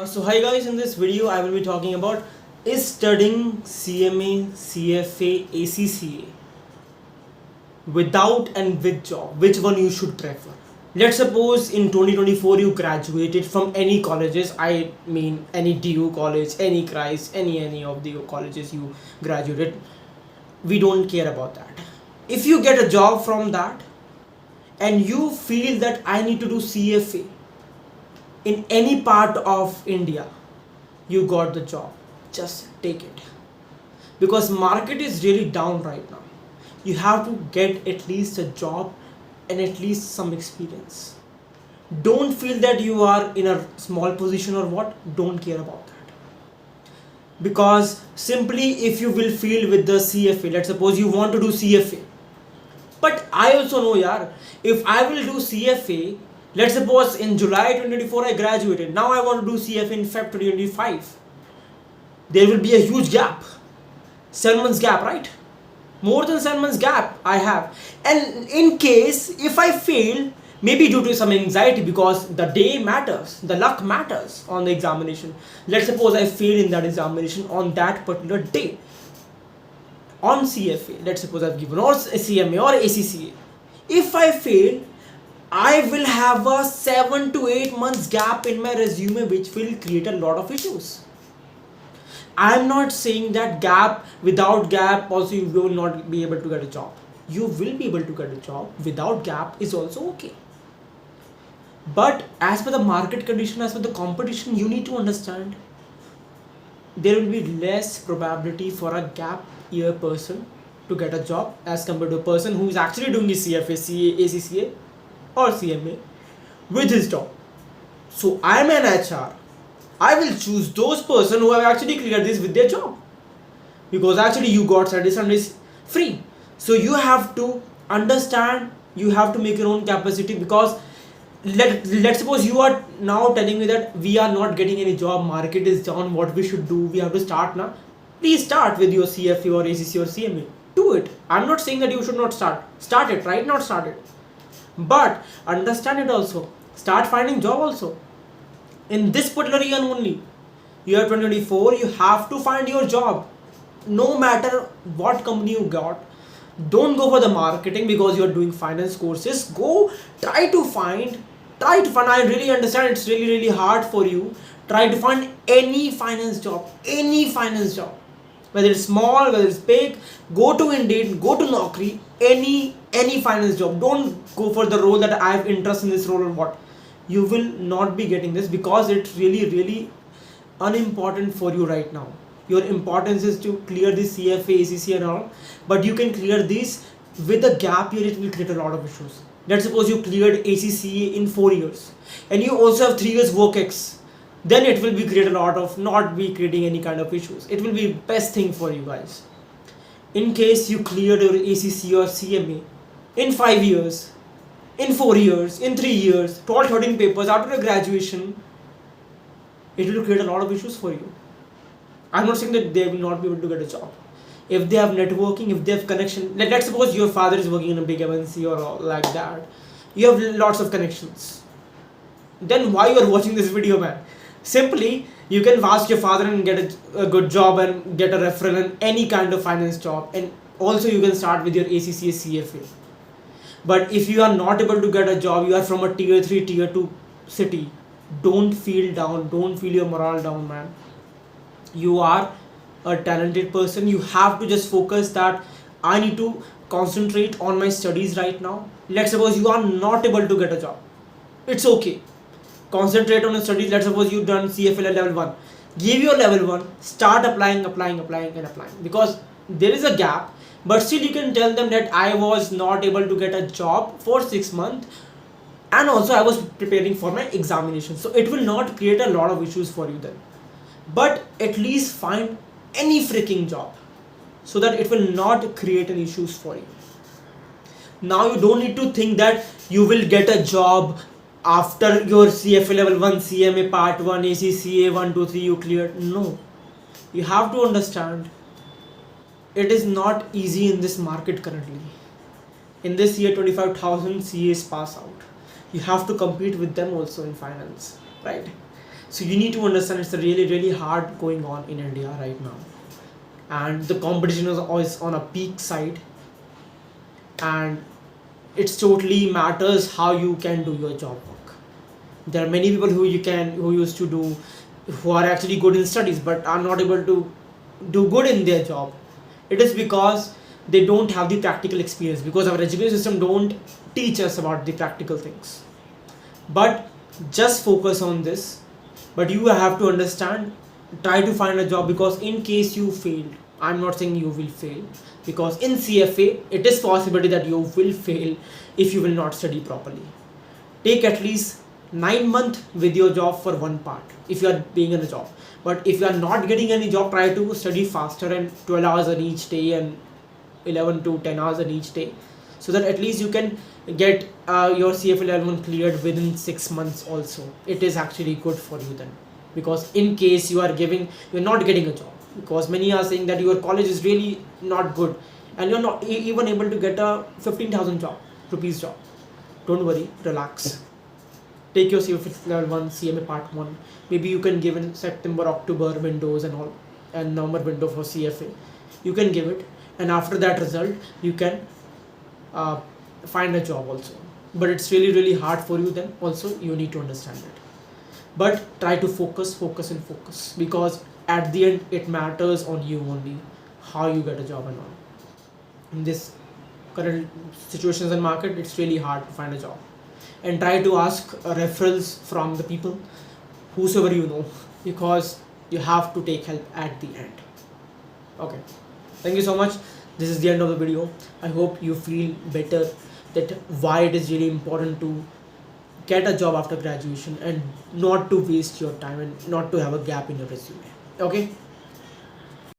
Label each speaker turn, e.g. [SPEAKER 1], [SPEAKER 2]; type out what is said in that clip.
[SPEAKER 1] So hi guys, in this video I will be talking about is studying CMA, CFA, ACCA without and with job, which one you should prefer. Let's suppose in 2024 you graduated from any colleges, I mean any DU college, any Christ, any of the colleges you graduated. We don't care about that. If you get a job from that and you feel that I need to do CFA in any part of India, you got the job. Just take it. Because market is really down right now. You have to get at least a job and at least some experience. Don't feel that you are in a small position or what. Don't care about that. Because simply if you will feel with the CFA, let's suppose you want to do CFA. But I also know yaar, if I will do CFA, let's suppose in July 2024 I graduated. Now I want to do CFA in Feb 2025. There will be a huge gap. 7 months gap, right? More than 7 months gap I have. And in case if I fail, maybe due to some anxiety, because the day matters, the luck matters on the examination. Let's suppose I fail in that examination on that particular day. On CFA, let's suppose I've given or CMA or ACCA. If I fail, I will have a 7 to 8 months gap in my resume, which will create a lot of issues. I'm not saying that gap, without gap also you will not be able to get a job. You will be able to get a job. Without gap is also okay. But as per the market condition, as per the competition, you need to understand there will be less probability for a gap year person to get a job as compared to a person who is actually doing his CFA, CA, ACCA or CMA with his job. So I am an HR. I will choose those person who have actually cleared this with their job, because actually you got Saturday Sundays free. So you have to understand, you have to make your own capacity. Because let's suppose you are now telling me that we are not getting any job, market is down, what we should do, we have to start now. Please start with your CFA or ACC or CMA. Do it. I'm not saying that you should not start it, right? Not start it, but understand it also. Start finding job also. In this particular year only, year 2024, you have to find your job. No matter what company you got, don't go for the marketing because you are doing finance courses. Go try to find. I really understand it's really hard for you. Try to find any finance job, whether it's small, whether it's big. Go to Indeed, go to Naukri, any finance job. Don't go for the role that I have interest in this role or what. You will not be getting this because it's really unimportant for you right now. Your importance is to clear the CFA, ACC and all, but you can clear this. With a gap year, it will create a lot of issues. Let's suppose you cleared ACCA in 4 years and you also have 3 years work ex, then it will be create a lot of not be creating any kind of issues. It will be best thing for you guys. In case you cleared your ACC or CMA in 5 years, in 4 years, in 3 years, 12, 13 papers after graduation, it will create a lot of issues for you. I'm not saying that they will not be able to get a job. If they have networking, if they have connection, let's suppose your father is working in a big MNC or like that, you have lots of connections, then why you are watching this video, man? Simply you can ask your father and get a good job and get a referral in any kind of finance job, and also you can start with your ACCA, CFA. But if you are not able to get a job, you are from a tier 3, tier 2 city, don't feel down, don't feel your morale down, man. You are a talented person. You have to just focus that I need to concentrate on my studies right now. Let's suppose you are not able to get a job, it's okay. Concentrate on your studies. Let's suppose you've done CFA level 1, give your level 1, start applying, because there is a gap. But still you can tell them that I was not able to get a job for 6 months and also I was preparing for my examination. So it will not create a lot of issues for you then. But at least find any freaking job so that it will not create any issues for you. Now you don't need to think that you will get a job after your CFA level 1, CMA part 1, ACCA 1, 2, 3 you cleared. No. You have to understand, it is not easy in this market currently. In this year, 25,000 CAs pass out. You have to compete with them also in finance, right? So you need to understand it's a really hard going on in India right now, and the competition is always on a peak side, and it's totally matters how you can do your job work. There are many people who used to do, who are actually good in studies but are not able to do good in their job. It is because they don't have the practical experience, because our education system don't teach us about the practical things. But just focus on this. But you have to understand, try to find a job, because in case you failed, I'm not saying you will fail, because in CFA it is possibility that you will fail if you will not study properly. Take at least 9 months with your job for one part if you are being in a job. But if you are not getting any job, try to study faster and 12 hours on each day and 11 to 10 hours on each day, so that at least you can get your CFA level 1 cleared within 6 months also. It is actually good for you then, because in case you're not getting a job, because many are saying that your college is really not good and you're not even able to get a 15,000 rupees job. Don't worry, relax. Take your CFA level 1 CMA part 1. Maybe you can give in September, October windows and all, and November window for CFA. You can give it, and after that result you can find a job also. But it's really hard for you then also, you need to understand it. But try to focus, because at the end it matters on you only how you get a job and all. In this current situations in market, it's really hard to find a job. And try to ask referrals from the people, whosoever you know, because you have to take help at the end. Okay, thank you so much. This is the end of the video. I hope you feel better that why it is really important to get a job after graduation and not to waste your time and not to have a gap in your resume. Okay,